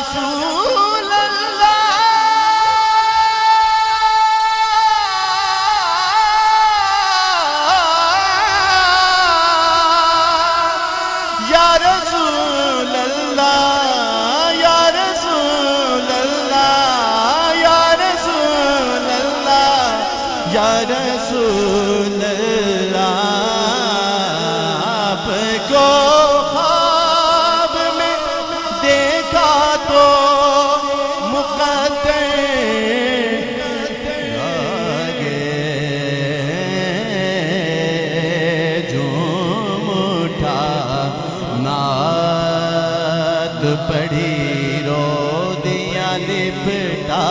रसूल अल्लाह या रसूल अल्लाह या रसूल अल्लाह या रसूल अल्लाह या रसूल अल्लाह आपको ख्वाब में देखा तो मुक़द्दर लागे झूम उठा नात पढ़ी रो दिया लिपटा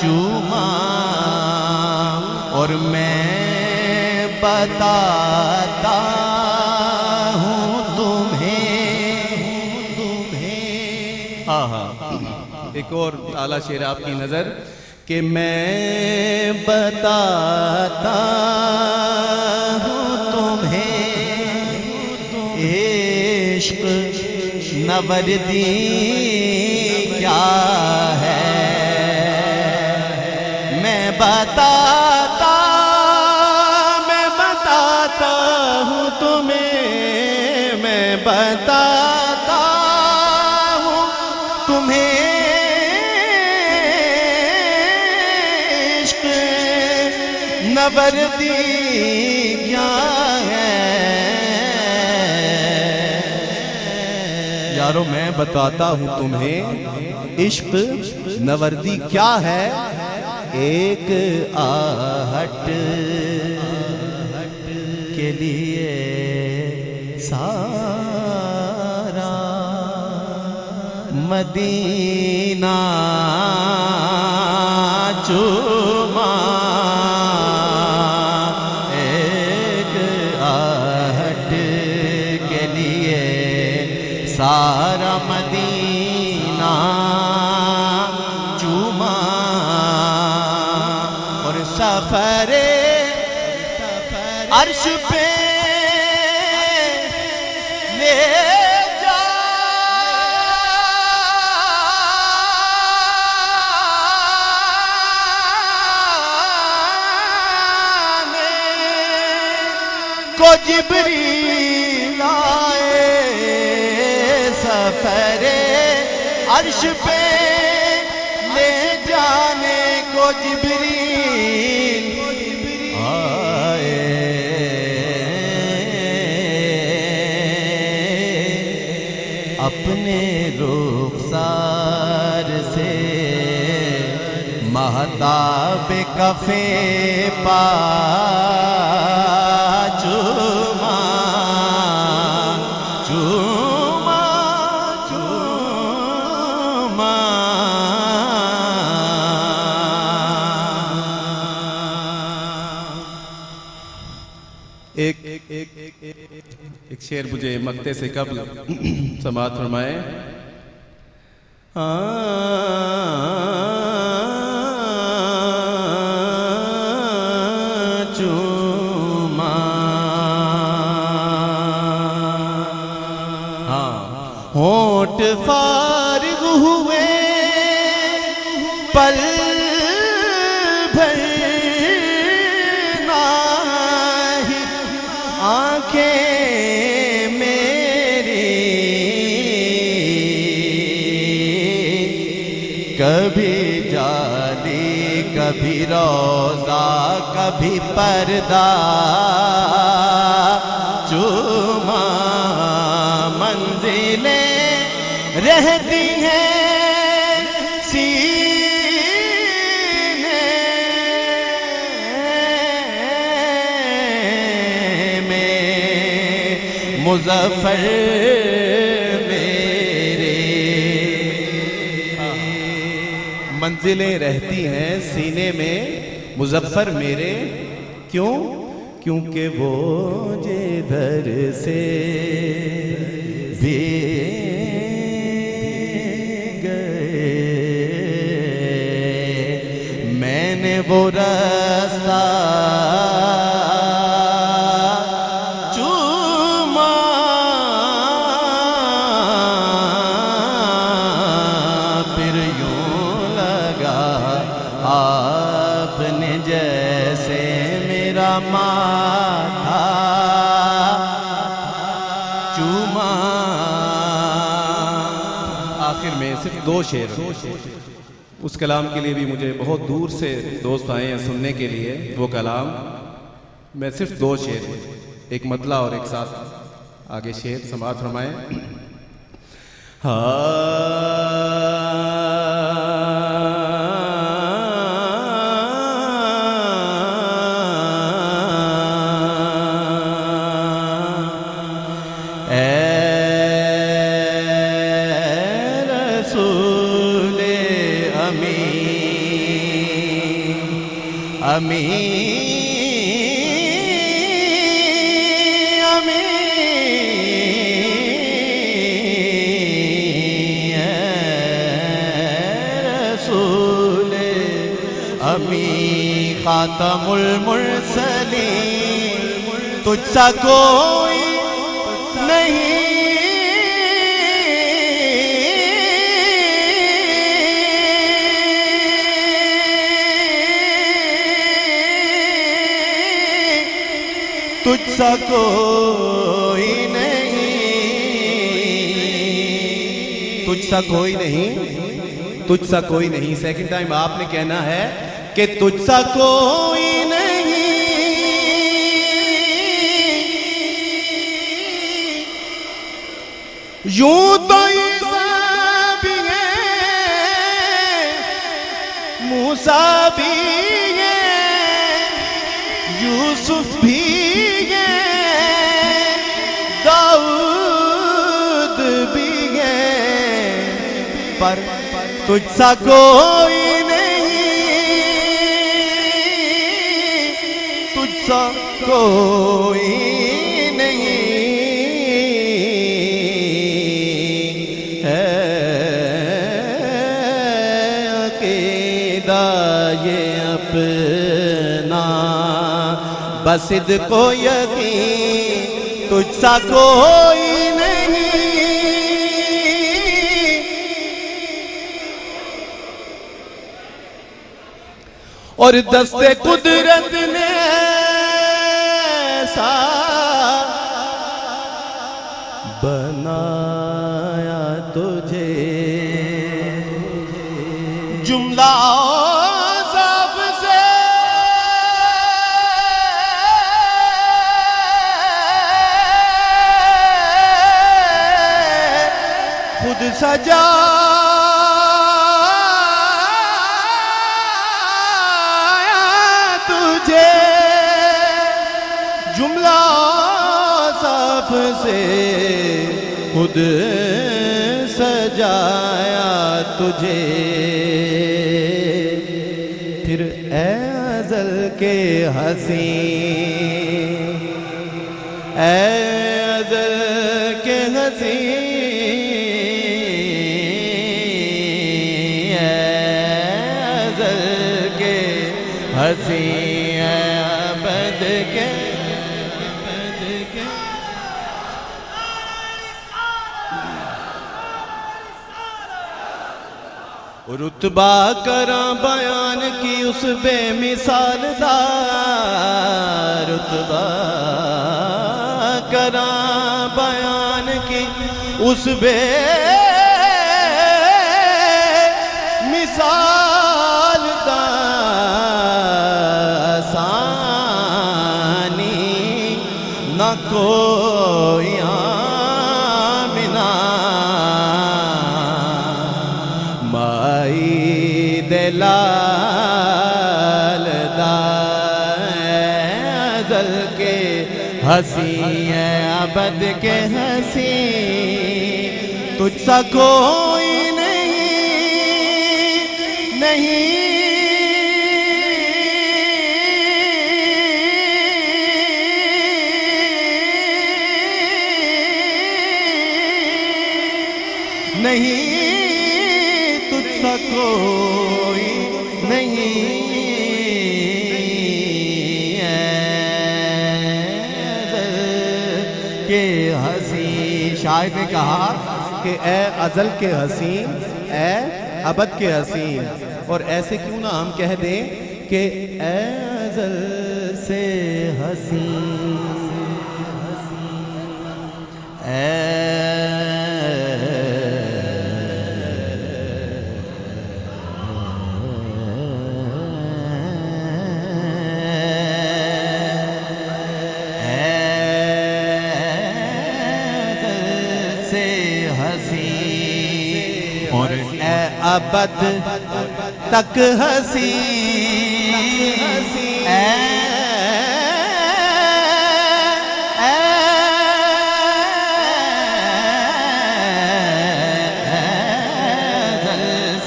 चूमा और मैं बताता हूँ तुम्हें। आहा, एक और आला शेर आपकी नजर कि मैं बताता हूँ तुम्हें इश्क नवरदी क्या है। मैं बताता हूँ तुम्हें, मैं बताता हूँ तुम्हें इश्क नवरदी क्या है। यारो मैं बताता हूँ तुम्हें इश्क नवरदी क्या है। एक आहट के लिए सारा मदीना चूमा। एक आहट के लिए सारा मदीना चूमा और सफरे अर्श पे ले जाने को जिब्रील आए। सफरे अर्श पे ले जाने को जिब्रील आए। अपने रुखसार से महताब कफे पा चूमा चूमा चूमा। एक शेर मुझे मक्ते से कब्ल समाअत फरमाए। चूमा होंठ फारिग हुए पल भर नाही आंखें मेरी कभी जाली कभी रोजा कभी पर्दा चूमा। मंजिलें रहती हैं सीने में मुज़फ़्फ़र मेरे। मंजिलें रहती हैं सीने में मुज़फ़्फ़र मेरे। क्यों? क्योंकि वो जिधर से भी गए मैंने वो रास्ता चूमा आखिर में सिर्फ 2 शेर, उस कलाम के लिए भी मुझे बहुत दूर से दोस्त आए हैं सुनने के लिए। वो कलाम मैं सिर्फ 2 शेर, एक मतला और एक साथ आगे शेर समाअत फरमाएं। खातमुल मुरसलीन तुझसा कोई नहीं, तुझसा कोई नहीं, तुझसा कोई नहीं, तुझसा कोई नहीं। सेकंड टाइम आपने कहना है कि तुझसा कोई नहीं, यूं तो ईसा भी है, मूसा भी है, यूसुफ भी है, दाऊद भी है, पर तुझसा कोई कोई नहीं है। अकीदा ये अपना बसिद को यकीन तुझसा कोई नहीं, और दस्ते कुदरत ने बनाया तुझे, जुमला साफ से खुद सजा तुझे, जुमला साफ से खुद सजाया तुझे। फिर ए अज़ल के हसी, ए अज़ल के हसी, ए अज़ल के हसी, अबद के रुतबा करा बयान की उस बेमिसाल दा, रुतबा करा बयान की उस बेमिसाल दा, आसानी न कोई लाल दा, अज़ल के हसी है अबद के हसी, तुझसा कोई नहीं, नहीं नहीं, तुझसा कोई नहीं के हसी। शायर ने कहा कि ए अज़ल के हसीन, ए अबद के हसीन, और ऐसे क्यों ना हम कह दें कि ए अज़ल से हसीन, और ए अबद तक हसी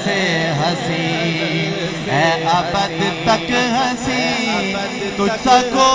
से हसी ए अबद तक हसी तुझसा को